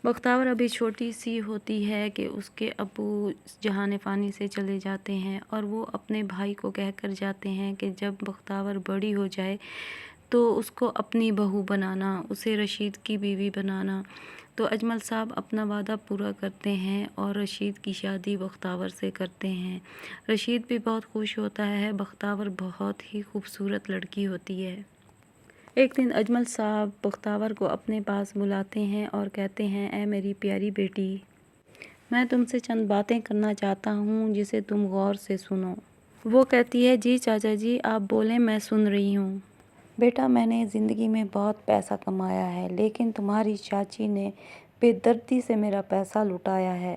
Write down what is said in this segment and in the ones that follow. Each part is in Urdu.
بختاور ابھی چھوٹی سی ہوتی ہے کہ اس کے ابو جہان فانی سے چلے جاتے ہیں اور وہ اپنے بھائی کو کہہ کر جاتے ہیں کہ جب بختاور بڑی ہو جائے تو اس کو اپنی بہو بنانا، اسے رشید کی بیوی بنانا۔ تو اجمل صاحب اپنا وعدہ پورا کرتے ہیں اور رشید کی شادی بختاور سے کرتے ہیں۔ رشید بھی بہت خوش ہوتا ہے، بختاور بہت ہی خوبصورت لڑکی ہوتی ہے۔ ایک دن اجمل صاحب بختاور کو اپنے پاس بلاتے ہیں اور کہتے ہیں، اے میری پیاری بیٹی، میں تم سے چند باتیں کرنا چاہتا ہوں جسے تم غور سے سنو۔ وہ کہتی ہے، جی چاچا جی آپ بولیں، میں سن رہی ہوں۔ بیٹا میں نے زندگی میں بہت پیسہ کمایا ہے لیکن تمہاری چاچی نے بے دردی سے میرا پیسہ لٹایا ہے۔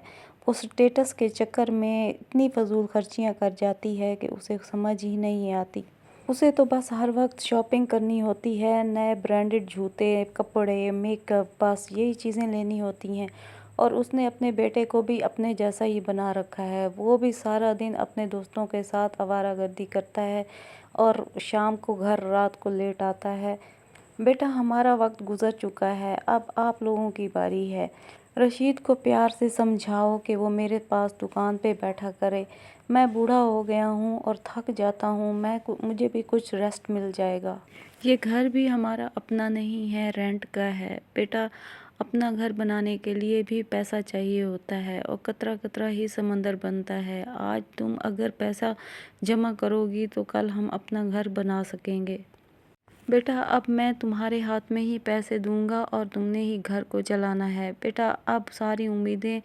وہ اسٹیٹس کے چکر میں اتنی فضول خرچیاں کر جاتی ہے کہ اسے سمجھ ہی نہیں آتی۔ اسے تو بس ہر وقت شاپنگ کرنی ہوتی ہے، نئے برانڈڈ جوتے، کپڑے، میک اپ، بس یہی چیزیں لینی ہوتی ہیں۔ اور اس نے اپنے بیٹے کو بھی اپنے جیسا ہی بنا رکھا ہے، وہ بھی سارا دن اپنے دوستوں کے ساتھ آوارہ گردی کرتا ہے اور شام کو گھر رات کو لیٹ آتا ہے۔ بیٹا ہمارا وقت گزر چکا ہے، اب آپ لوگوں کی باری ہے۔ رشید کو پیار سے سمجھاؤ کہ وہ میرے پاس دکان پہ بیٹھا کرے، میں بوڑھا ہو گیا ہوں اور تھک جاتا ہوں، مجھے بھی کچھ ریسٹ مل جائے گا۔ یہ گھر بھی ہمارا اپنا نہیں ہے، رینٹ کا ہے۔ بیٹا اپنا گھر بنانے کے لیے بھی پیسہ چاہیے ہوتا ہے اور قطرہ قطرہ ہی سمندر بنتا ہے۔ آج تم اگر پیسہ جمع کرو گی تو کل ہم اپنا گھر بنا سکیں گے۔ بیٹا اب میں تمہارے ہاتھ میں ہی پیسے دوں گا اور تم نے ہی گھر کو چلانا ہے۔ بیٹا اب ساری امیدیں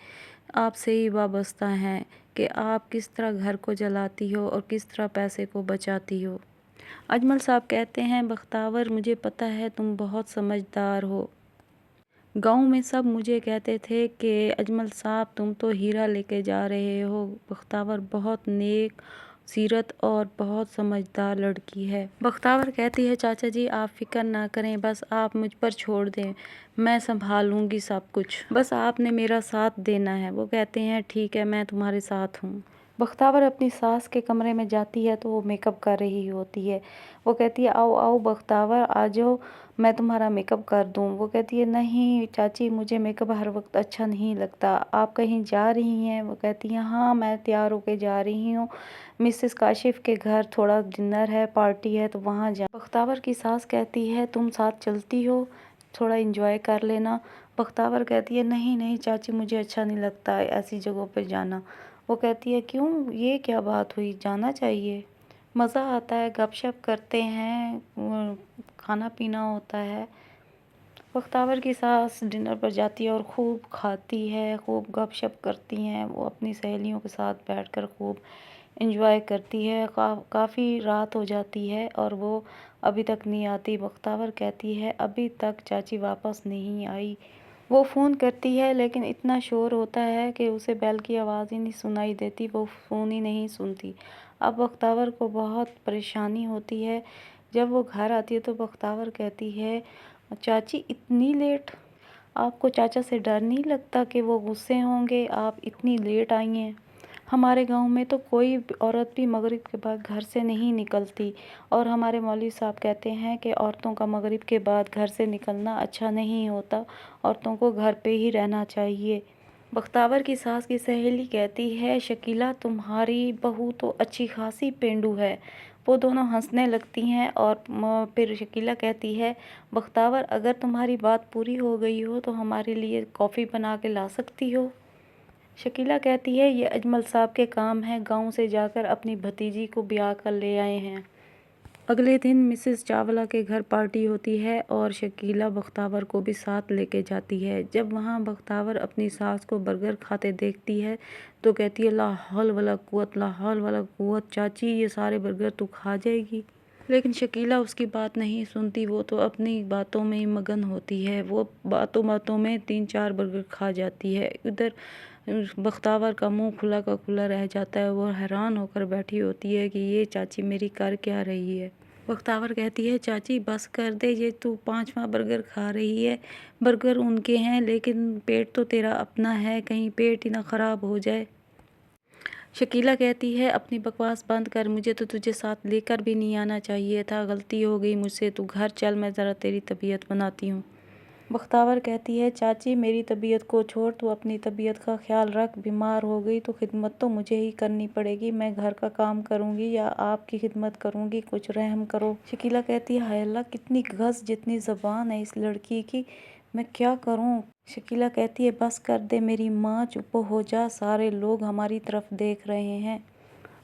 آپ سے ہی وابستہ ہیں کہ آپ کس طرح گھر کو چلاتی ہو اور کس طرح پیسے کو بچاتی ہو۔ اجمل صاحب کہتے ہیں، بختاور مجھے پتہ ہے تم بہت سمجھدار ہو۔ گاؤں میں سب مجھے کہتے تھے کہ اجمل صاحب تم تو ہیرا لے کے جا رہے ہو۔ بختاور بہت نیک سیرت اور بہت سمجھدار لڑکی ہے۔ بختاور کہتی ہے، چاچا جی آپ فکر نہ کریں، بس آپ مجھ پر چھوڑ دیں، میں سنبھال لوں گی سب کچھ، بس آپ نے میرا ساتھ دینا ہے۔ وہ کہتے ہیں، ٹھیک ہے میں تمہارے ساتھ ہوں۔ بختاور اپنی ساس کے کمرے میں جاتی ہے تو وہ میک اپ کر رہی ہوتی ہے۔ وہ کہتی ہے، آؤ آؤ بختاور آ جاؤ، میں تمہارا میک اپ کر دوں۔ وہ کہتی ہے، نہیں چاچی مجھے میک اپ ہر وقت اچھا نہیں لگتا، آپ کہیں جا رہی ہیں؟ وہ کہتی ہیں، ہاں میں تیار ہو کے جا رہی ہوں، مسز کاشف کے گھر تھوڑا ڈنر ہے، پارٹی ہے تو وہاں جا۔ بختاور کی ساس کہتی ہے، تم ساتھ چلتی ہو، تھوڑا انجوائے کر لینا۔ بختاور کہتی ہے، نہیں نہیں چاچی مجھے اچھا نہیں لگتا ایسی جگہوں پہ جانا۔ وہ کہتی ہے، کیوں یہ کیا بات ہوئی، جانا چاہیے، مزہ آتا ہے، گپ شپ کرتے ہیں، کھانا پینا ہوتا ہے۔ بختاور کی ساس ڈنر پر جاتی ہے اور خوب کھاتی ہے، خوب گپ شپ کرتی ہیں، وہ اپنی سہیلیوں کے ساتھ بیٹھ کر خوب انجوائے کرتی ہے۔ کافی رات ہو جاتی ہے اور وہ ابھی تک نہیں آتی۔ بختاور کہتی ہے، ابھی تک چاچی واپس نہیں آئی۔ وہ فون کرتی ہے لیکن اتنا شور ہوتا ہے کہ اسے بیل کی آواز ہی نہیں سنائی دیتی، وہ فون ہی نہیں سنتی۔ اب بختاور کو بہت پریشانی ہوتی ہے۔ جب وہ گھر آتی ہے تو بختاور کہتی ہے، چاچی اتنی لیٹ، آپ کو چاچا سے ڈر نہیں لگتا کہ وہ غصے ہوں گے، آپ اتنی لیٹ آئی ہیں؟ ہمارے گاؤں میں تو کوئی عورت بھی مغرب کے بعد گھر سے نہیں نکلتی اور ہمارے مولوی صاحب کہتے ہیں کہ عورتوں کا مغرب کے بعد گھر سے نکلنا اچھا نہیں ہوتا، عورتوں کو گھر پہ ہی رہنا چاہیے۔ بختاور کی ساس کی سہیلی کہتی ہے، شکیلہ تمہاری بہو تو اچھی خاصی پینڈو ہے۔ وہ دونوں ہنسنے لگتی ہیں اور پھر شکیلہ کہتی ہے، بختاور اگر تمہاری بات پوری ہو گئی ہو تو ہمارے لیے کافی بنا کے لا سکتی ہو۔ شکیلہ کہتی ہے، یہ اجمل صاحب کے کام ہے، گاؤں سے جا کر اپنی بھتیجی کو بیاہ کر لے آئے ہیں۔ اگلے دن مسز چاولہ کے گھر پارٹی ہوتی ہے اور شکیلہ بختاور کو بھی ساتھ لے کے جاتی ہے۔ جب وہاں بختاور اپنی ساس کو برگر کھاتے دیکھتی ہے تو کہتی ہے، لا حول ولا قوت لا حول ولا قوت، چاچی یہ سارے برگر تو کھا جائے گی۔ لیکن شکیلہ اس کی بات نہیں سنتی، وہ تو اپنی باتوں میں ہی مگن ہوتی ہے، وہ باتوں باتوں میں 3-4 برگر کھا جاتی ہے۔ ادھر بختاور کا منہ کھلا کا کھلا رہ جاتا ہے، وہ حیران ہو کر بیٹھی ہوتی ہے کہ یہ چاچی میری کر کیا رہی ہے۔ بختاور کہتی ہے، چاچی بس کر دے، یہ تو 5واں برگر کھا رہی ہے، برگر ان کے ہیں لیکن پیٹ تو تیرا اپنا ہے، کہیں پیٹ ہی نہ خراب ہو جائے۔ شکیلہ کہتی ہے، اپنی بکواس بند کر، مجھے تو تجھے ساتھ لے کر بھی نہیں آنا چاہیے تھا، غلطی ہو گئی مجھ سے، تو گھر چل میں ذرا تیری طبیعت بناتی ہوں۔ بختاور کہتی ہے چاچی میری طبیعت کو چھوڑ، تو اپنی طبیعت کا خیال رکھ، بیمار ہو گئی تو خدمت تو مجھے ہی کرنی پڑے گی، میں گھر کا کام کروں گی یا آپ کی خدمت کروں گی، کچھ رحم کرو۔ شکیلہ کہتی ہے ہائے اللہ کتنی گھس جتنی زبان ہے اس لڑکی کی، میں کیا کروں۔ شکیلہ کہتی ہے بس کر دے میری ماں، چپ ہو جا، سارے لوگ ہماری طرف دیکھ رہے ہیں۔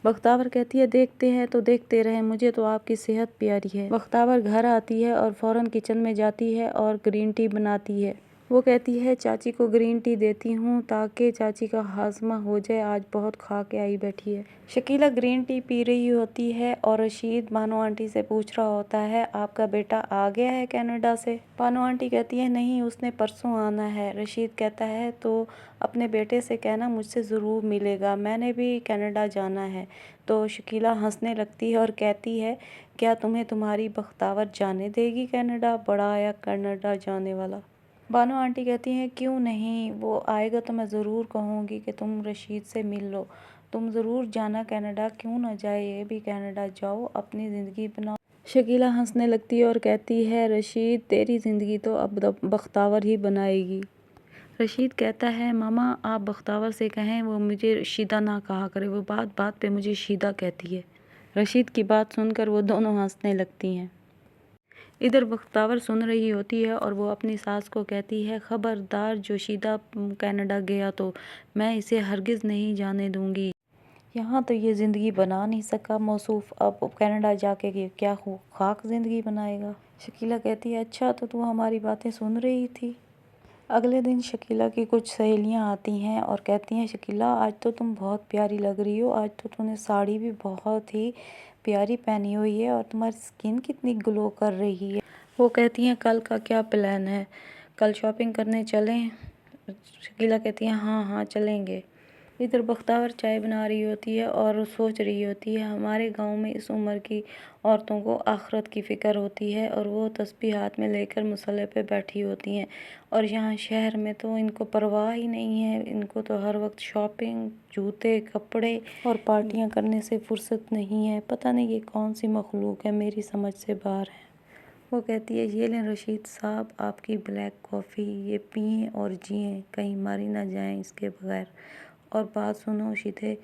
بختاور کہتی ہے دیکھتے ہیں تو دیکھتے رہیں، مجھے تو آپ کی صحت پیاری ہے۔ بختاور گھر آتی ہے اور فوراً کچن میں جاتی ہے اور گرین ٹی بناتی ہے۔ وہ کہتی ہے چاچی کو گرین ٹی دیتی ہوں تاکہ چاچی کا ہاضمہ ہو جائے، آج بہت کھا کے آئی بیٹھی ہے۔ شکیلہ گرین ٹی پی رہی ہوتی ہے اور رشید بانو آنٹی سے پوچھ رہا ہوتا ہے آپ کا بیٹا آ گیا ہے کینیڈا سے؟ بانو آنٹی کہتی ہے نہیں، اس نے پرسوں آنا ہے۔ رشید کہتا ہے تو اپنے بیٹے سے کہنا مجھ سے ضرور ملے گا، میں نے بھی کینیڈا جانا ہے۔ تو شکیلہ ہنسنے لگتی ہے اور کہتی ہے کیا تمہیں تمہاری بختاور جانے دے گی کینیڈا، بڑا آیا کینیڈا جانے والا۔ بانو آنٹی کہتی ہیں کیوں نہیں، وہ آئے گا تو میں ضرور کہوں گی کہ تم رشید سے مل لو، تم ضرور جانا کینیڈا، کیوں نہ جائے یہ بھی کینیڈا، جاؤ اپنی زندگی بناؤ۔ شکیلہ ہنسنے لگتی ہے اور کہتی ہے رشید تیری زندگی تو اب بختاور ہی بنائے گی۔ رشید کہتا ہے ماما آپ بختاور سے کہیں وہ مجھے شیدا نہ کہا کرے، وہ بات بات پہ مجھے شیدا کہتی ہے۔ رشید کی بات سن کر وہ دونوں ہنسنے لگتی ہیں۔ ادھر بختاور سن رہی ہوتی ہے اور وہ اپنی ساس کو کہتی ہے خبردار جو شیدا کینیڈا گیا تو میں اسے ہرگز نہیں جانے دوں گی، یہاں تو یہ زندگی بنا نہیں سکا موصوف، اب کینیڈا جا کے کیا خاک زندگی بنائے گا۔ شکیلہ کہتی ہے اچھا تو ہماری باتیں سن رہی تھی۔ اگلے دن شکیلہ کی کچھ سہیلیاں آتی ہیں اور کہتی ہیں شکیلہ آج تو تم بہت پیاری لگ رہی ہو، آج تو تم نے ساڑی بھی بہت ہی پیاری پہنی ہوئی ہے اور تمہاری سکن کتنی گلو کر رہی ہے۔ وہ کہتی ہیں کل کا کیا پلان ہے، کل شاپنگ کرنے چلیں؟ شکیلہ کہتی ہیں ہاں ہاں چلیں گے۔ ادھر بختاور چائے بنا رہی ہوتی ہے اور سوچ رہی ہوتی ہے ہمارے گاؤں میں اس عمر کی عورتوں کو آخرت کی فکر ہوتی ہے اور وہ تسبیح ہاتھ میں لے کر مصلے پہ بیٹھی ہوتی ہیں، اور یہاں شہر میں تو ان کو پرواہ ہی نہیں ہے، ان کو تو ہر وقت شاپنگ، جوتے، کپڑے اور پارٹیاں کرنے سے فرصت نہیں ہے، پتہ نہیں یہ کون سی مخلوق ہے، میری سمجھ سے باہر ہے۔ وہ کہتی ہے یہ لیں رشید صاحب آپ کی بلیک کافی، یہ پئیں اور جئیں، کہیں ماری نہ جائیں اس کے بغیر، اور بات سنو شیدے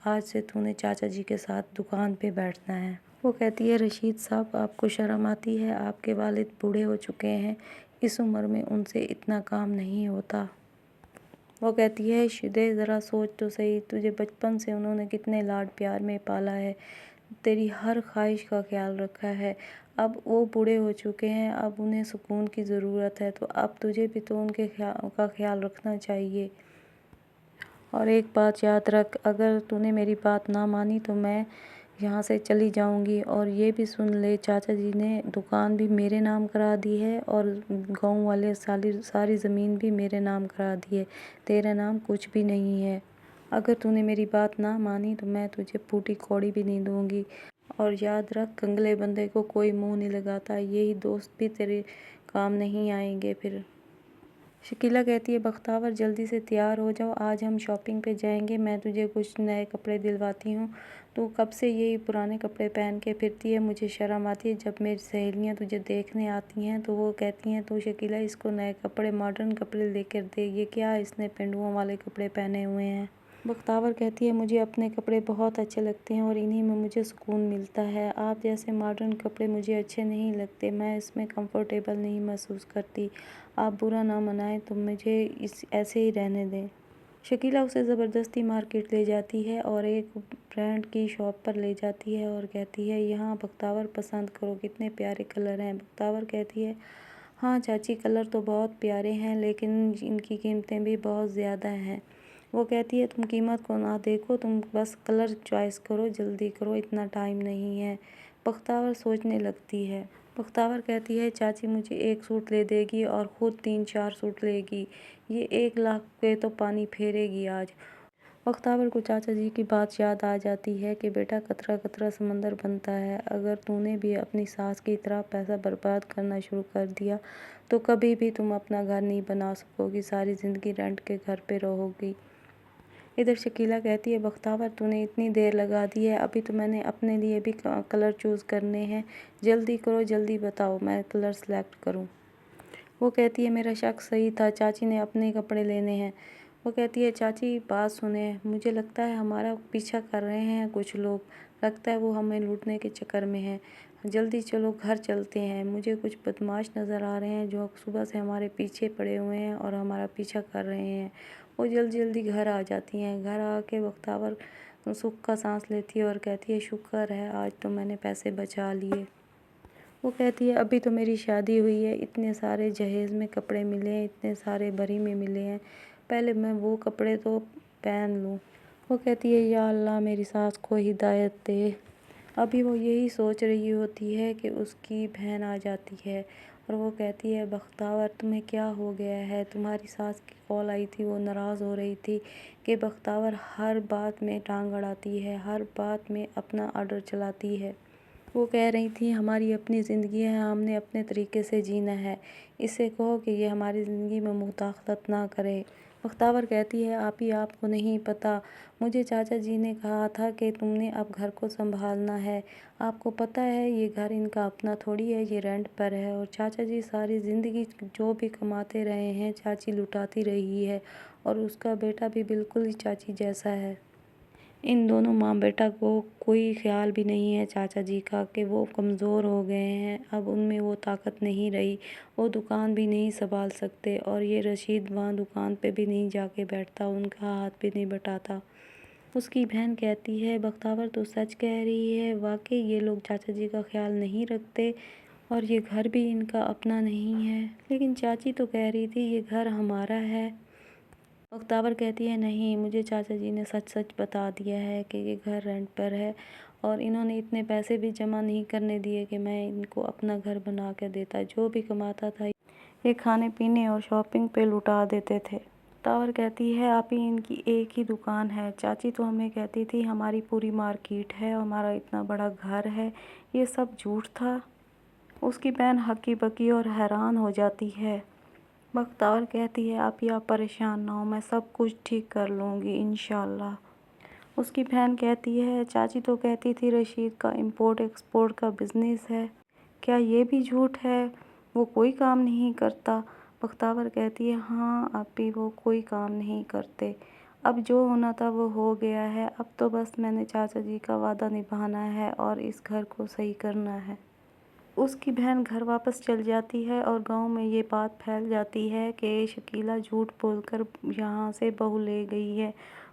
آج سے تو نے چاچا جی کے ساتھ دکان پہ بیٹھنا ہے۔ وہ کہتی ہے رشید صاحب آپ کو شرم آتی ہے، آپ کے والد بوڑھے ہو چکے ہیں، اس عمر میں ان سے اتنا کام نہیں ہوتا۔ وہ کہتی ہے شیدے ذرا سوچ تو صحیح، تجھے بچپن سے انہوں نے کتنے لاڈ پیار میں پالا ہے، تیری ہر خواہش کا خیال رکھا ہے، اب وہ بوڑھے ہو چکے ہیں، اب انہیں سکون کی ضرورت ہے، تو اب تجھے بھی تو ان کا خیال رکھنا چاہیے۔ اور ایک بات یاد رکھ، اگر تو نے میری بات نہ مانی تو میں یہاں سے چلی جاؤں گی، اور یہ بھی سن لے چاچا جی نے دکان بھی میرے نام کرا دی ہے اور گاؤں والے ساری زمین بھی میرے نام کرا دی ہے، تیرے نام کچھ بھی نہیں ہے، اگر تو نے میری بات نہ مانی تو میں تجھے پھوٹی کوڑی بھی نہیں دوں گی، اور یاد رکھ کنگلے بندے کو کوئی منہ نہیں لگاتا، یہی دوست بھی تیرے کام نہیں آئیں گے پھر۔ شکیلہ کہتی ہے بختاور جلدی سے تیار ہو جاؤ، آج ہم شاپنگ پہ جائیں گے، میں تجھے کچھ نئے کپڑے دلواتی ہوں، تو کب سے یہی پرانے کپڑے پہن کے پھرتی ہے، مجھے شرم آتی ہے جب میری سہیلیاں تجھے دیکھنے آتی ہیں تو وہ کہتی ہیں تو شکیلہ اس کو نئے کپڑے، ماڈرن کپڑے لے کر دے، یہ کیا اس نے پینڈوؤں والے کپڑے پہنے ہوئے ہیں۔ بختاور کہتی ہے مجھے اپنے کپڑے بہت اچھے لگتے ہیں اور انہی میں مجھے سکون ملتا ہے، آپ جیسے ماڈرن کپڑے مجھے اچھے نہیں لگتے، میں اس میں کمفرٹیبل نہیں محسوس کرتی، آپ برا نہ منائیں تو مجھے ایسے ہی رہنے دیں۔ شکیلہ اسے زبردستی مارکیٹ لے جاتی ہے اور ایک برانڈ کی شاپ پر لے جاتی ہے اور کہتی ہے یہاں بختاور پسند کرو کتنے پیارے کلر ہیں۔ بختاور کہتی ہے ہاں چاچی کلر تو بہت پیارے ہیں لیکن ان کی قیمتیں بھی بہت زیادہ ہیں۔ وہ کہتی ہے تم قیمت کو نہ دیکھو، تم بس کلر چوائس کرو، جلدی کرو، اتنا ٹائم نہیں ہے۔ بختاور سوچنے لگتی ہے۔ بختاور کہتی ہے چاچی مجھے ایک سوٹ لے دے گی اور خود 3-4 سوٹ لے گی، یہ 1 لاکھ پہ تو پانی پھیرے گی آج۔ بختاور کو چاچا جی کی بات یاد آ جاتی ہے کہ بیٹا قطرہ قطرہ سمندر بنتا ہے، اگر تو نے بھی اپنی ساس کی طرح پیسہ برباد کرنا شروع کر دیا تو کبھی بھی تم اپنا گھر نہیں بنا سکو گی، ساری زندگی رینٹ کے گھر پہ رہو گی۔ ادھر شکیلہ کہتی ہے بختاور تو نے اتنی دیر لگا دی ہے، ابھی تو میں نے اپنے لیے بھی کلر چوز کرنے ہیں، جلدی کرو، جلدی بتاؤ میں کلر سلیکٹ کروں۔ وہ کہتی ہے میرا شک صحیح تھا، چاچی نے اپنے کپڑے لینے ہیں۔ وہ کہتی ہے چاچی بات سنیں، مجھے لگتا ہے ہمارا پیچھا کر رہے ہیں کچھ لوگ، لگتا ہے وہ ہمیں لوٹنے کے چکر میں ہیں، جلدی چلو گھر چلتے ہیں، مجھے کچھ بدماش نظر آ رہے ہیں جو صبح سے ہمارے پیچھے پڑے ہوئے ہیں اور ہمارا پیچھا کر رہے ہیں۔ وہ جلدی جلدی گھر آ جاتی ہیں۔ گھر آ کے بختیور سکھ کا سانس لیتی ہے اور کہتی ہے شکر ہے آج تو میں نے پیسے بچا لیے۔ وہ کہتی ہے ابھی تو میری شادی ہوئی ہے، اتنے سارے جہیز میں کپڑے ملے ہیں، اتنے سارے بری میں ملے ہیں، پہلے میں وہ کپڑے تو پہن لوں۔ وہ کہتی ہے یا اللہ میری ساس کو ہدایت دے۔ ابھی وہ یہی سوچ رہی ہوتی ہے کہ اس کی بہن آ جاتی ہے اور وہ کہتی ہے بختیور تمہیں کیا ہو گیا ہے؟ تمہاری ساس کی کال آئی تھی، وہ ناراض ہو رہی تھی کہ بختیور ہر بات میں ٹانگ اڑاتی ہے، ہر بات میں اپنا آرڈر چلاتی ہے۔ وہ کہہ رہی تھی ہماری اپنی زندگی ہے، ہم نے اپنے طریقے سے جینا ہے، اسے کہو کہ یہ ہماری زندگی میں مداخلت نہ کرے۔ بختیور کہتی ہے آپی آپ کو نہیں پتہ، مجھے چاچا جی نے کہا تھا کہ تم نے اب گھر کو سنبھالنا ہے، آپ کو پتہ ہے یہ گھر ان کا اپنا تھوڑی ہے، یہ رینٹ پر ہے، اور چاچا جی ساری زندگی جو بھی کماتے رہے ہیں چاچی لٹاتی رہی ہے، اور اس کا بیٹا بھی بالکل ہی چاچی جیسا ہے۔ ان دونوں ماں بیٹا کو کوئی خیال بھی نہیں ہے چاچا جی کا کہ وہ کمزور ہو گئے ہیں، اب ان میں وہ طاقت نہیں رہی، وہ دکان بھی نہیں سنبھال سکتے، اور یہ رشید وہاں دکان پہ بھی نہیں جا کے بیٹھتا، ان کا ہاتھ بھی نہیں بٹاتا۔ اس کی بہن کہتی ہے بختیور تو سچ کہہ رہی ہے، واقعی یہ لوگ چاچا جی کا خیال نہیں رکھتے اور یہ گھر بھی ان کا اپنا نہیں ہے، لیکن چاچی تو کہہ رہی تھی یہ گھر ہمارا ہے۔ بختیور کہتی ہے نہیں، مجھے چاچا جی نے سچ سچ بتا دیا ہے کہ یہ گھر رینٹ پر ہے، اور انہوں نے اتنے پیسے بھی جمع نہیں کرنے دیے کہ میں ان کو اپنا گھر بنا کے دیتا، جو بھی کماتا تھا یہ کھانے پینے اور شاپنگ پہ لٹا دیتے تھے۔ بختیور کہتی ہے آپی ان کی ایک ہی دکان ہے، چاچی تو ہمیں کہتی تھی ہماری پوری مارکیٹ ہے، ہمارا اتنا بڑا گھر ہے، یہ سب جھوٹ تھا۔ اس کی بہن ہکی بکی اور حیران ہو جاتی ہے۔ بختیور کہتی ہے آپی آپ پریشان نہ ہو، میں سب کچھ ٹھیک کر لوں گی انشاءاللہ۔ اس کی بہن کہتی ہے چاچی تو کہتی تھی رشید کا امپورٹ ایکسپورٹ کا بزنس ہے، کیا یہ بھی جھوٹ ہے؟ وہ کوئی کام نہیں کرتا؟ بختیور کہتی ہے ہاں آپی وہ کوئی کام نہیں کرتے، اب جو ہونا تھا وہ ہو گیا ہے، اب تو بس میں نے چاچا جی کا وعدہ نبھانا ہے اور اس گھر کو صحیح کرنا ہے۔ اس کی بہن گھر واپس چل جاتی ہے اور گاؤں میں یہ بات پھیل جاتی ہے کہ شکیلہ جھوٹ بول کر یہاں سے بہو لے گئی ہے،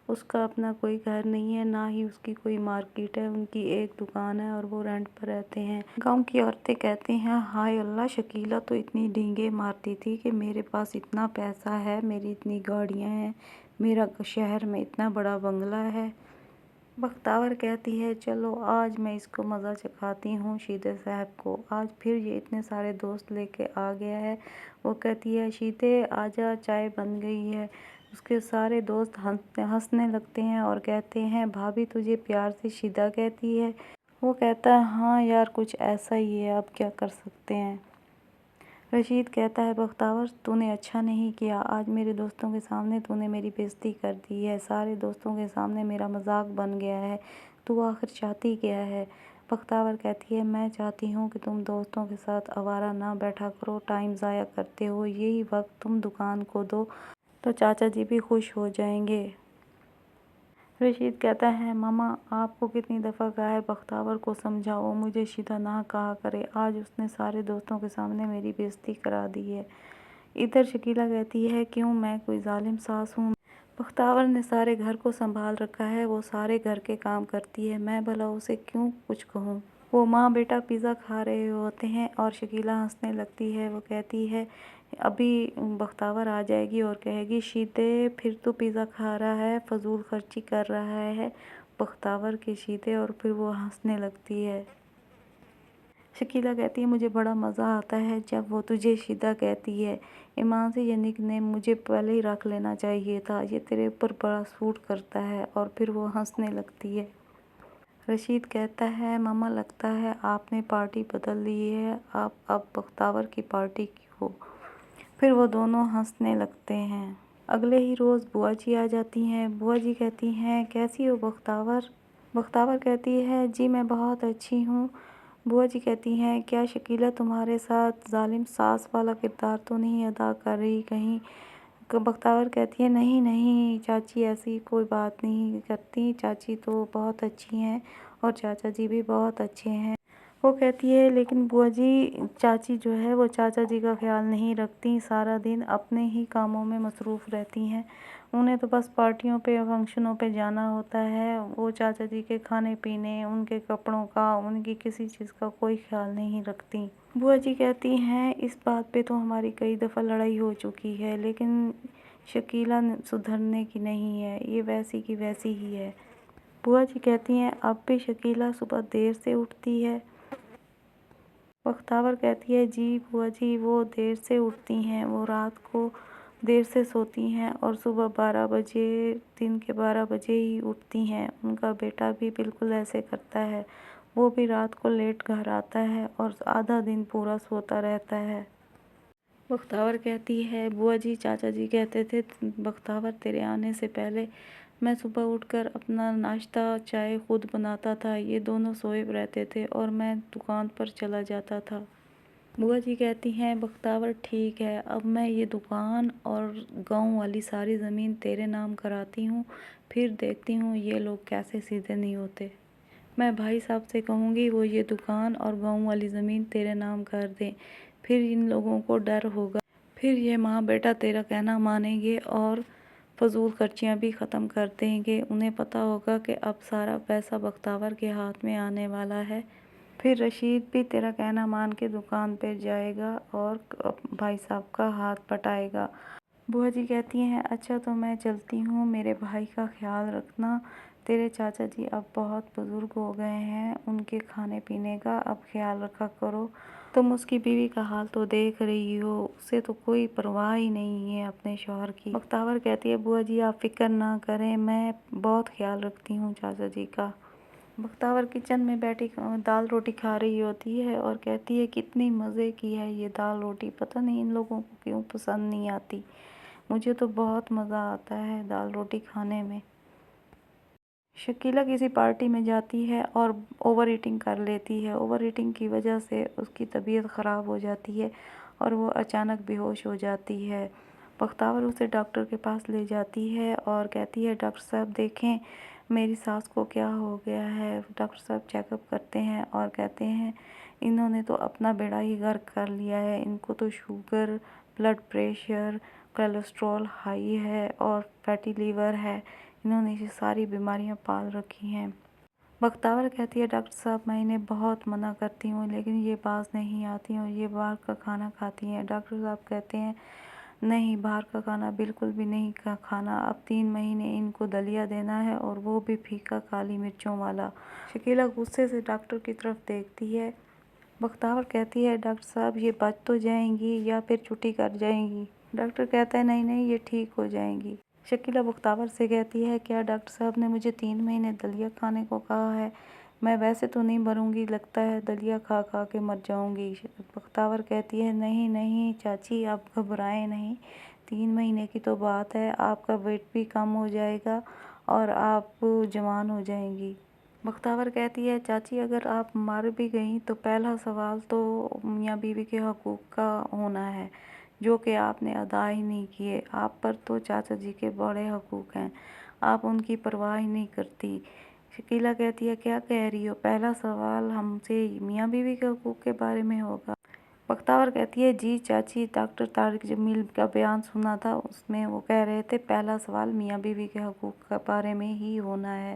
اس کا اپنا کوئی گھر نہیں ہے، نہ ہی اس کی کوئی مارکیٹ ہے، ان کی ایک دکان ہے اور وہ رینٹ پر رہتے ہیں۔ گاؤں کی عورتیں کہتی ہیں ہائے اللہ شکیلہ تو اتنی ڈینگیں مارتی تھی کہ میرے پاس اتنا پیسہ ہے، میری اتنی گاڑیاں ہیں، میرا شہر میں اتنا بڑا بنگلہ ہے۔ بختیور کہتی ہے چلو آج میں اس کو مزہ چکھاتی ہوں شیدے صاحب کو، آج پھر یہ اتنے سارے دوست لے کے آ گیا ہے۔ وہ کہتی ہے شیدے آجا چائے بن گئی ہے۔ اس کے سارے دوست ہنسنے لگتے ہیں اور کہتے ہیں بھابھی تجھے پیار سے شیدہ کہتی ہے؟ وہ کہتا ہے ہاں یار کچھ ایسا ہی ہے، اب کیا کر سکتے ہیں۔ رشید کہتا ہے بختیور تو نے اچھا نہیں کیا، آج میرے دوستوں کے سامنے تو نے میری بے عزتی کر دی ہے، سارے دوستوں کے سامنے میرا مذاق بن گیا ہے، تو آخر چاہتی کیا ہے؟ بختیور کہتی ہے میں چاہتی ہوں کہ تم دوستوں کے ساتھ آوارہ نہ بیٹھا کرو، ٹائم ضائع کرتے ہو، یہی وقت تم دکان کو دو تو چاچا جی بھی خوش ہو جائیں گے۔ رشید کہتا ہے ماما آپ کو کتنی دفعہ کہا ہے بختیور کو سمجھاؤ مجھے شیدہ نہ کہا کرے، آج اس نے سارے دوستوں کے سامنے میری بے عزتی کرا دی ہے۔ ادھر شکیلہ کہتی ہے کیوں میں کوئی ظالم ساس ہوں؟ بختیور نے سارے گھر کو سنبھال رکھا ہے، وہ سارے گھر کے کام کرتی ہے، میں بھلا اسے کیوں کچھ کہوں؟ وہ ماں بیٹا پیزا کھا رہے ہوتے ہیں اور شکیلہ ہنسنے لگتی ہے۔ وہ کہتی ہے ابھی بختیور آ جائے گی اور کہے گی شیدے پھر تو پیزا کھا رہا ہے، فضول خرچی کر رہا ہے بختیور کے شیدے، اور پھر وہ ہنسنے لگتی ہے۔ شکیلہ کہتی ہے مجھے بڑا مزہ آتا ہے جب وہ تجھے شیدہ کہتی ہے، ایمان سے یہ نک نیم مجھے پہلے ہی رکھ لینا چاہیے تھا، یہ تیرے اوپر بڑا سوٹ کرتا ہے، اور پھر وہ ہنسنے لگتی ہے۔ رشید کہتا ہے ماما لگتا ہے آپ نے پارٹی بدل لی ہے، آپ اب بختیور کی پارٹی کی ہو۔ پھر وہ دونوں ہنسنے لگتے ہیں۔ اگلے ہی روز بوا جی آ جاتی ہیں۔ بوا جی کہتی ہیں کیسی ہو بختیور؟ بختیور کہتی ہے جی میں بہت اچھی ہوں، بوا جی کہتی ہیں کیا شکیلہ تمہارے ساتھ ظالم ساس والا کردار تو نہیں ادا کر رہی کہیں؟ بختیور کہتی ہے نہیں نہیں چاچی، ایسی کوئی بات نہیں کرتی، چاچی تو بہت اچھی ہیں اور چاچا جی بھی بہت اچھے ہیں۔ وہ کہتی ہے لیکن بوا جی چاچی جو ہے وہ چاچا جی کا خیال نہیں رکھتی، سارا دن اپنے ہی کاموں میں مصروف رہتی ہیں، انہیں تو بس پارٹیوں پہ فنکشنوں پہ جانا ہوتا ہے، وہ چاچا جی کے کھانے پینے، ان کے کپڑوں کا، ان کی کسی چیز کا کوئی خیال نہیں رکھتی۔ بوا جی کہتی ہیں اس بات پہ تو ہماری کئی دفعہ لڑائی ہو چکی ہے، لیکن شکیلہ سدھرنے کی نہیں ہے، یہ ویسی کی ویسی ہی ہے۔ بوا جی کہتی ہیں اب بھی شکیلہ صبح دیر سے اٹھتی ہے؟ بختیور کہتی ہے جی بوا جی وہ دیر سے اٹھتی ہیں، وہ رات کو دیر سے سوتی ہیں اور صبح 12 بجے، دن کے 12 بجے ہی اٹھتی ہیں، ان کا بیٹا بھی بالکل ایسے کرتا ہے، وہ بھی رات کو لیٹ گھر آتا ہے اور آدھا دن پورا سوتا رہتا ہے۔ بختیور کہتی ہے بوا جی چاچا جی کہتے تھے بختیور تیرے آنے سے پہلے میں صبح اٹھ کر اپنا ناشتہ چائے خود بناتا تھا، یہ دونوں سوئے رہتے تھے اور میں دکان پر چلا جاتا تھا۔ بوا جی کہتی ہیں بختیور ٹھیک ہے، اب میں یہ دکان اور گاؤں والی ساری زمین تیرے نام کراتی ہوں، پھر دیکھتی ہوں یہ لوگ کیسے سیدھے نہیں ہوتے۔ میں بھائی صاحب سے کہوں گی وہ یہ دکان اور گاؤں والی زمین تیرے نام کر دیں، پھر ان لوگوں کو ڈر ہوگا، پھر یہ ماں بیٹا تیرا کہنا مانیں گے اور فضول خرچیاں بھی ختم کر دیں گے، انہیں پتہ ہوگا کہ اب سارا پیسہ بختیور کے ہاتھ میں آنے والا ہے، پھر رشید بھی تیرا کہنا مان کے دکان پہ جائے گا اور بھائی صاحب کا ہاتھ بٹائے گا۔ بوا جی کہتی ہیں اچھا تو میں چلتی ہوں، میرے بھائی کا خیال رکھنا، تیرے چاچا جی اب بہت بزرگ ہو گئے ہیں، ان کے کھانے پینے کا اب خیال رکھا کرو، تم اس کی بیوی کا حال تو دیکھ رہی ہو، اسے تو کوئی پرواہ ہی نہیں ہے اپنے شوہر کی۔ بختیور کہتی ہے بوا جی آپ فکر نہ کریں، میں بہت خیال رکھتی ہوں چاچا جی کا۔ بختیور کچن میں بیٹھی دال روٹی کھا رہی ہوتی ہے اور کہتی ہے کتنی مزے کی ہے یہ دال روٹی، پتہ نہیں ان لوگوں کو کیوں پسند نہیں آتی، مجھے تو بہت مزہ آتا ہے دال روٹی کھانے میں۔ شکیلہ کسی پارٹی میں جاتی ہے اور اوور ایٹنگ کر لیتی ہے، اوور ایٹنگ کی وجہ سے اس کی طبیعت خراب ہو جاتی ہے اور وہ اچانک بے ہوش ہو جاتی ہے۔ بختیور اسے ڈاکٹر کے پاس لے جاتی ہے اور کہتی ہے ڈاکٹر صاحب دیکھیں میری ساس کو کیا ہو گیا ہے۔ ڈاکٹر صاحب چیک اپ کرتے ہیں اور کہتے ہیں انہوں نے تو اپنا بیڑا ہی غرق کر لیا ہے، ان کو تو sugar, blood pressure, cholesterol high ہے اور فیٹی لیور ہے، انہوں نے یہ ساری بیماریاں پال رکھی ہیں۔ بختیور کہتی ہے ڈاکٹر صاحب میں انہیں بہت منع کرتی ہوں لیکن یہ باز نہیں آتی اور یہ باہر کا کھانا کھاتی ہیں۔ ڈاکٹر صاحب کہتے ہیں نہیں باہر کا کھانا بالکل بھی نہیں کھانا، اب 3 مہینے ان کو دلیا دینا ہے اور وہ بھی پھیکا کالی مرچوں والا۔ شکیلہ غصے سے ڈاکٹر کی طرف دیکھتی ہے۔ بختیور کہتی ہے ڈاکٹر صاحب یہ بچ تو جائیں گی یا پھر چھٹی کر جائیں گی؟ ڈاکٹر کہتا ہے نہیں نہیں یہ ٹھیک ہو جائیں گی۔ شکیلہ بختیور سے کہتی ہے کیا ڈاکٹر صاحب نے مجھے 3 مہینے دلیا کھانے کو کہا ہے؟ میں ویسے تو نہیں مروں گی، لگتا ہے دلیا کھا کھا کے مر جاؤں گی۔ بختیور کہتی ہے نہیں نہیں چاچی آپ گھبرائیں نہیں، 3 مہینے کی تو بات ہے، آپ کا ویٹ بھی کم ہو جائے گا اور آپ جوان ہو جائیں گی۔ بختیور کہتی ہے چاچی اگر آپ مر بھی گئیں تو پہلا سوال تو میاں بیوی کے حقوق کا ہونا ہے جو کہ آپ نے ادا ہی نہیں کیے، آپ پر تو چاچا جی کے بڑے حقوق ہیں، آپ ان کی پرواہ ہی نہیں کرتی۔ شکیلہ کہتی ہے کیا کہہ رہی ہو، پہلا سوال ہم سے میاں بیوی کے حقوق کے بارے میں ہوگا؟ بختیور کہتی ہے جی چاچی ڈاکٹر طارق جمیل کا بیان سنا تھا، اس میں وہ کہہ رہے تھے پہلا سوال میاں بیوی کے حقوق کے بارے میں ہی ہونا ہے۔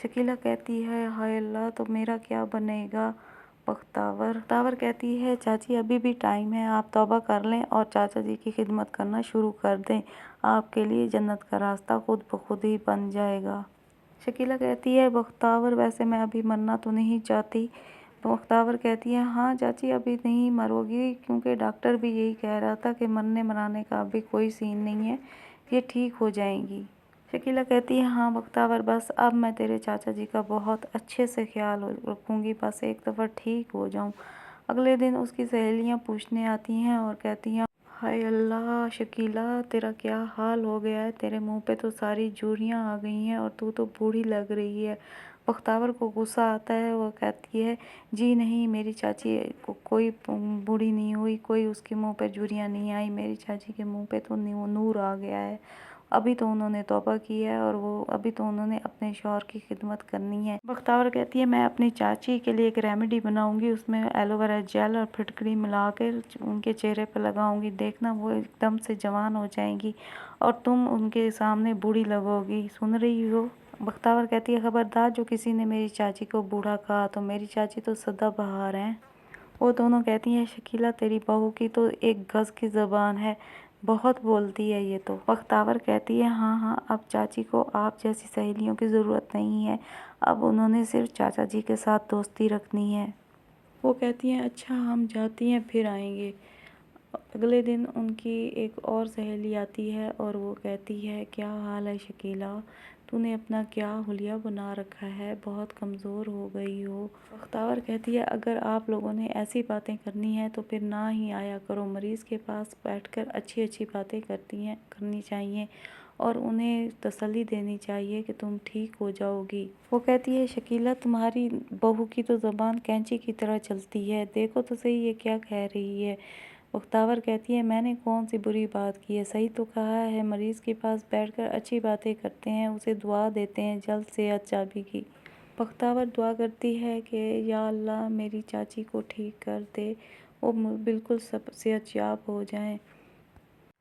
شکیلہ کہتی ہے ہائے اللہ تو میرا کیا بنے گا؟ بختیور کہتی ہے چاچی ابھی بھی ٹائم ہے، آپ توبہ کر لیں اور چاچا جی کی خدمت کرنا شروع کر دیں، آپ کے لیے جنت کا راستہ خود بخود ہی بن جائے گا۔ شکیلہ کہتی ہے بختیور ویسے میں ابھی مرنا تو نہیں چاہتی۔ بختیور کہتی ہے ہاں چاچی ابھی نہیں مرو گی کیونکہ ڈاکٹر بھی یہی کہہ رہا تھا کہ مرنے مرانے کا ابھی کوئی سین نہیں ہے، یہ ٹھیک ہو جائیں گی۔ شکیلہ کہتی ہے ہاں بختیور بس اب میں تیرے چاچا جی کا بہت اچھے سے خیال رکھوں گی، بس ایک دفعہ ٹھیک ہو جاؤں۔ اگلے دن اس کی سہیلیاں پوچھنے آتی ہیں اور کہتی ہیں ہائے اللہ شکیلہ، تیرا کیا حال ہو گیا ہے؟ تیرے منہ پہ تو ساری جھریاں آ گئی ہیں اور تو بوڑھی لگ رہی ہے۔ بختیور کو غصہ آتا ہے، وہ کہتی ہے جی نہیں، میری چاچی کو کوئی بوڑھی نہیں ہوئی، کوئی اس کے منہ پہ جھریاں نہیں آئی، میری چاچی کے منہ پہ تو نور آ گیا ہے۔ ابھی تو انہوں نے توبہ کی ہے اور ابھی تو انہوں نے اپنے شوہر کی خدمت کرنی ہے۔ بختیور کہتی ہے میں اپنی چاچی کے لیے ایک ریمیڈی بناؤں گی، اس میں ایلو ویرا جیل اور پھٹکری ملا کر ان کے چہرے پہ لگاؤں گی، دیکھنا وہ ایک دم سے جوان ہو جائیں گی اور تم ان کے سامنے بوڑھی لگو گی، سن رہی ہو؟ بختیور کہتی ہے خبردار، جو کسی نے میری چاچی کو بوڑھا کہا تو میری چاچی تو سدا بہار ہیں۔ وہ دونوں کہتی ہیں شکیلہ تیری بہو کی تو ایک گز کی زبان ہے، بہت بولتی ہے یہ تو۔ بختیور کہتی ہے ہاں ہاں، اب چاچی کو آپ جیسی سہیلیوں کی ضرورت نہیں ہے، اب انہوں نے صرف چاچا جی کے ساتھ دوستی رکھنی ہے۔ وہ کہتی ہیں اچھا ہم جاتی ہیں، پھر آئیں گے۔ اگلے دن ان کی ایک اور سہیلی آتی ہے اور وہ کہتی ہے کیا حال ہے شکیلہ، تو نے اپنا کیا حلیہ بنا رکھا ہے، بہت کمزور ہو گئی ہو۔ بختیور کہتی ہے اگر آپ لوگوں نے ایسی باتیں کرنی ہیں تو پھر نہ ہی آیا کرو، مریض کے پاس بیٹھ کر اچھی اچھی باتیں کرنی چاہیے اور انہیں تسلی دینی چاہیے کہ تم ٹھیک ہو جاؤ گی۔ وہ کہتی ہے شکیلہ تمہاری بہو کی تو زبان کینچی کی طرح چلتی ہے، دیکھو تو صحیح یہ کیا کہہ رہی ہے۔ بختیور کہتی ہے میں نے کون سی بری بات کی ہے، صحیح تو کہا ہے، مریض کے پاس بیٹھ کر اچھی باتیں کرتے ہیں، اسے دعا دیتے ہیں جلد صحت یابی کی۔ بختیور دعا کرتی ہے کہ یا اللہ میری چاچی کو ٹھیک کر دے، وہ بالکل صحت یاب ہو جائیں۔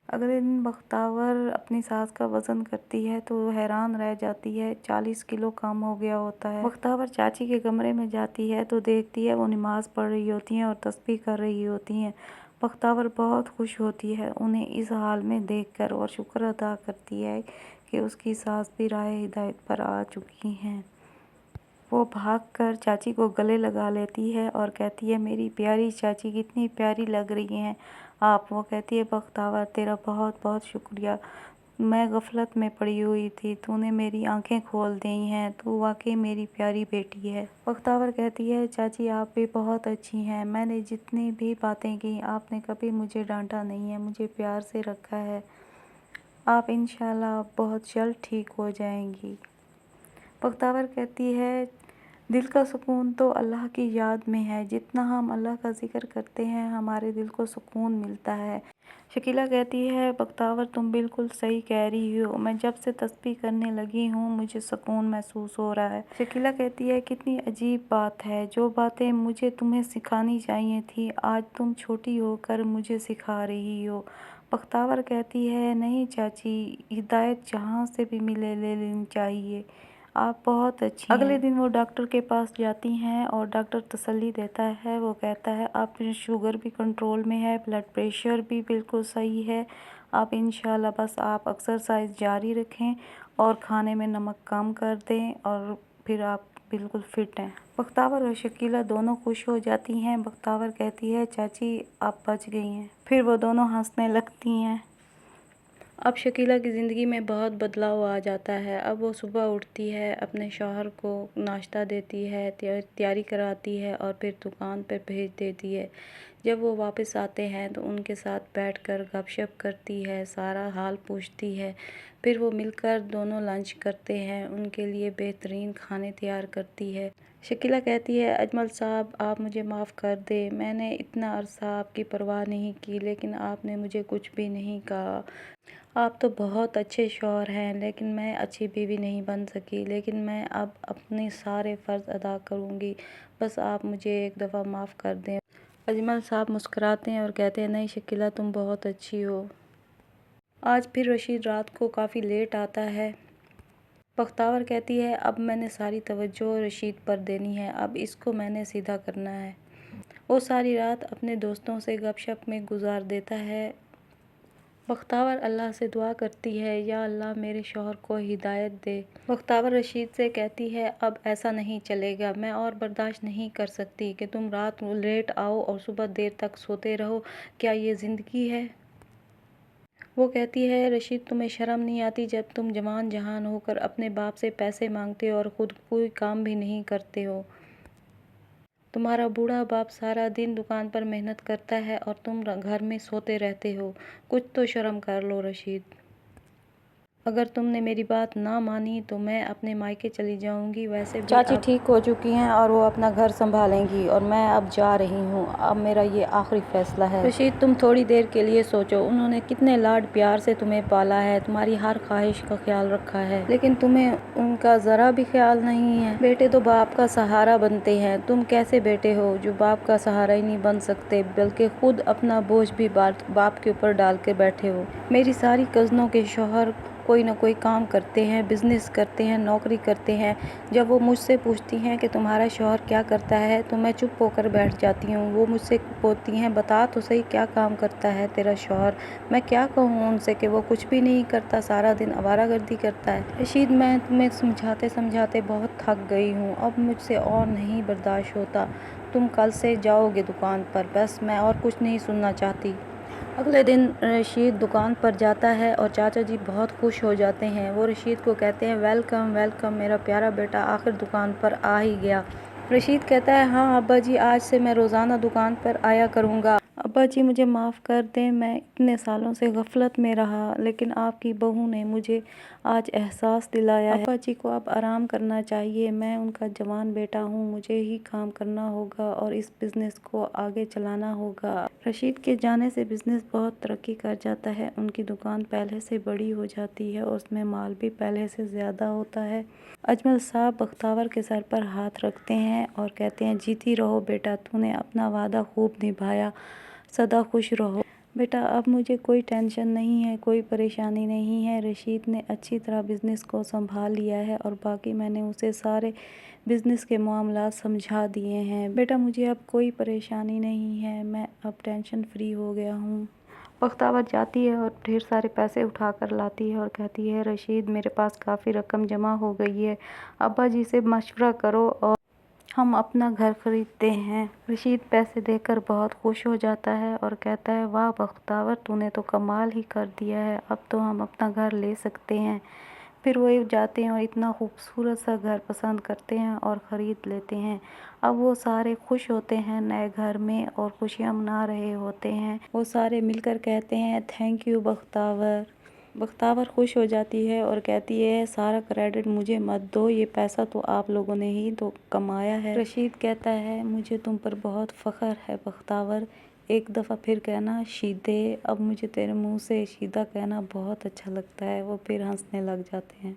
اگلے دن بختیور اپنی ساس کا وزن کرتی ہے تو وہ حیران رہ جاتی ہے، 40 کلو کم ہو گیا ہوتا ہے۔ بختیور چاچی کے کمرے میں جاتی ہے تو دیکھتی ہے وہ نماز پڑھ رہی ہوتی ہیں اور تسبیح کر رہی ہوتی ہیں۔ بختیور بہت خوش ہوتی ہے انہیں اس حال میں دیکھ کر اور شکر ادا کرتی ہے کہ اس کی ساس بھی راہ ہدایت پر آ چکی ہیں۔ وہ بھاگ کر چاچی کو گلے لگا لیتی ہے اور کہتی ہے میری پیاری چاچی کتنی پیاری لگ رہی ہیں آپ۔ وہ کہتی ہے بختیور تیرا بہت بہت شکریہ، میں غفلت میں پڑی ہوئی تھی، تو نے میری آنکھیں کھول دی ہیں، تو واقعی میری پیاری بیٹی ہے۔ بختیور کہتی ہے چاچی آپ بھی بہت اچھی ہیں، میں نے جتنی بھی باتیں کی آپ نے کبھی مجھے ڈانٹا نہیں ہے، مجھے پیار سے رکھا ہے، آپ انشاءاللہ بہت جلد ٹھیک ہو جائیں گی۔ بختیور کہتی ہے دل کا سکون تو اللہ کی یاد میں ہے، جتنا ہم اللہ کا ذکر کرتے ہیں ہمارے دل کو سکون ملتا ہے۔ شکیلہ کہتی ہے بختیور تم بالکل صحیح کہہ رہی ہو، میں جب سے تسبیح کرنے لگی ہوں مجھے سکون محسوس ہو رہا ہے۔ شکیلہ کہتی ہے کتنی عجیب بات ہے، جو باتیں مجھے تمہیں سکھانی چاہیے تھی آج تم چھوٹی ہو کر مجھے سکھا رہی ہو۔ بختیور کہتی ہے نہیں چاچی، ہدایت جہاں سے بھی ملے لے لینی چاہیے، آپ بہت اچھی ہیں۔ اگلے دن وہ ڈاکٹر کے پاس جاتی ہیں اور ڈاکٹر تسلی دیتا ہے، وہ کہتا ہے آپ کی شوگر بھی کنٹرول میں ہے، بلڈ پریشر بھی بالکل صحیح ہے، آپ انشاءاللہ بس آپ ایکسرسائز جاری رکھیں اور کھانے میں نمک کم کر دیں اور پھر آپ بالکل فٹ ہیں۔ بختیور اور شکیلہ دونوں خوش ہو جاتی ہیں۔ بختیور کہتی ہے چاچی آپ بچ گئی ہیں، پھر وہ دونوں ہنسنے لگتی ہیں۔ اب شکیلہ کی زندگی میں بہت بدلاؤ آ جاتا ہے، اب وہ صبح اٹھتی ہے، اپنے شوہر کو ناشتہ دیتی ہے، تیاری کراتی ہے اور پھر دکان پر بھیج دیتی ہے۔ جب وہ واپس آتے ہیں تو ان کے ساتھ بیٹھ کر گپ شپ کرتی ہے، سارا حال پوچھتی ہے، پھر وہ مل کر دونوں لنچ کرتے ہیں، ان کے لیے بہترین کھانے تیار کرتی ہے۔ شکیلہ کہتی ہے اجمل صاحب آپ مجھے معاف کر دیں، میں نے اتنا عرصہ آپ کی پرواہ نہیں کی لیکن آپ نے مجھے کچھ بھی نہیں کہا، آپ تو بہت اچھے شوہر ہیں لیکن میں اچھی بیوی نہیں بن سکی، لیکن میں اب اپنے سارے فرض ادا کروں گی، بس آپ مجھے ایک دفعہ معاف کر دیں۔ اجمل صاحب مسکراتے ہیں اور کہتے ہیں نہیں شکیلہ تم بہت اچھی ہو۔ آج پھر رشید رات کو کافی لیٹ آتا ہے۔ بختیور کہتی ہے اب میں نے ساری توجہ رشید پر دینی ہے، اب اس کو میں نے سیدھا کرنا ہے۔ وہ ساری رات اپنے دوستوں سے گپ شپ میں گزار دیتا ہے۔ بختیور اللہ سے دعا کرتی ہے یا اللہ میرے شوہر کو ہدایت دے۔ بختیور رشید سے کہتی ہے اب ایسا نہیں چلے گا، میں اور برداشت نہیں کر سکتی کہ تم رات لیٹ آؤ اور صبح دیر تک سوتے رہو، کیا یہ زندگی ہے؟ وہ کہتی ہے رشید تمہیں شرم نہیں آتی جب تم جوان جہان ہو کر اپنے باپ سے پیسے مانگتے ہو اور خود کوئی کام بھی نہیں کرتے ہو؟ تمہارا بوڑھا باپ سارا دن دکان پر محنت کرتا ہے اور تم گھر میں سوتے رہتے ہو، کچھ تو شرم کر لو رشید۔ اگر تم نے میری بات نہ مانی تو میں اپنے مائکے چلی جاؤں گی، ویسے بھی چاچی ٹھیک ہو چکی ہیں اور وہ اپنا گھر سنبھالیں گی اور میں اب جا رہی ہوں، اب میرا یہ آخری فیصلہ ہے۔ رشید تم تھوڑی دیر کے لیے سوچو، انہوں نے کتنے لاڈ پیار سے تمہیں پالا ہے، تمہاری ہر خواہش کا خیال رکھا ہے، لیکن تمہیں ان کا ذرا بھی خیال نہیں ہے۔ بیٹے تو باپ کا سہارا بنتے ہیں، تم کیسے بیٹے ہو جو باپ کا سہارا ہی نہیں بن سکتے بلکہ خود اپنا بوجھ بھی باپ کے اوپر ڈال کے بیٹھے ہو۔ میری ساری کزنوں کے شوہر کوئی نہ کوئی کام کرتے ہیں، بزنس کرتے ہیں، نوکری کرتے ہیں۔ جب وہ مجھ سے پوچھتی ہیں کہ تمہارا شوہر کیا کرتا ہے تو میں چپ ہو کر بیٹھ جاتی ہوں۔ وہ مجھ سے پوچھتی ہیں بتا تو صحیح کیا کام کرتا ہے تیرا شوہر؟ میں کیا کہوں ان سے کہ وہ کچھ بھی نہیں کرتا، سارا دن آوارہ گردی کرتا ہے۔ رشید میں تمہیں سمجھاتے سمجھاتے بہت تھک گئی ہوں، اب مجھ سے اور نہیں برداشت ہوتا، تم کل سے جاؤ گے دکان پر، بس میں اور کچھ نہیں سننا چاہتی۔ اگلے دن رشید دکان پر جاتا ہے اور چاچا جی بہت خوش ہو جاتے ہیں۔ وہ رشید کو کہتے ہیں ویلکم ویلکم میرا پیارا بیٹا آخر دکان پر آ ہی گیا۔ رشید کہتا ہے ہاں ابا جی، آج سے میں روزانہ دکان پر آیا کروں گا۔ ابا جی مجھے معاف کر دیں، میں اتنے سالوں سے غفلت میں رہا، لیکن آپ کی بہو نے مجھے آج احساس دلایا ہے۔ ابا جی کو اب آرام کرنا چاہیے، میں ان کا جوان بیٹا ہوں، مجھے ہی کام کرنا ہوگا اور اس بزنس کو آگے چلانا ہوگا۔ رشید کے جانے سے بزنس بہت ترقی کر جاتا ہے، ان کی دکان پہلے سے بڑی ہو جاتی ہے اور اس میں مال بھی پہلے سے زیادہ ہوتا ہے۔ اجمل صاحب بختیار کے سر پر ہاتھ رکھتے ہیں اور کہتے ہیں جیتی رہو بیٹا، تو نے اپنا وعدہ خوب نبھایا، سدا خوش رہو۔ بیٹا اب مجھے کوئی ٹینشن نہیں ہے، کوئی پریشانی نہیں ہے، رشید نے اچھی طرح بزنس کو سنبھال لیا ہے اور باقی میں نے اسے سارے بزنس کے معاملات سمجھا دیے ہیں۔ بیٹا مجھے اب کوئی پریشانی نہیں ہے، میں اب ٹینشن فری ہو گیا ہوں۔ بختیار جاتی ہے اور ڈھیر سارے پیسے اٹھا کر لاتی ہے اور کہتی ہے رشید میرے پاس کافی رقم جمع ہو گئی ہے، ابا جی سے مشورہ کرو اور ہم اپنا گھر خریدتے ہیں۔ رشید پیسے دیکھ کر بہت خوش ہو جاتا ہے اور کہتا ہے واہ بختیار، تو نے تو کمال ہی کر دیا ہے، اب تو ہم اپنا گھر لے سکتے ہیں۔ پھر وہ جاتے ہیں اور اتنا خوبصورت سا گھر پسند کرتے ہیں اور خرید لیتے ہیں۔ اب وہ سارے خوش ہوتے ہیں نئے گھر میں اور خوشیاں منا رہے ہوتے ہیں۔ وہ سارے مل کر کہتے ہیں تھینک یو بختیار۔ بختیار خوش ہو جاتی ہے اور کہتی ہے سارا کریڈٹ مجھے مت دو، یہ پیسہ تو آپ لوگوں نے ہی تو کمایا ہے۔ رشید کہتا ہے مجھے تم پر بہت فخر ہے بختیار، ایک دفعہ پھر کہنا شیدے، اب مجھے تیرے منہ سے شیدہ کہنا بہت اچھا لگتا ہے۔ وہ پھر ہنسنے لگ جاتے ہیں۔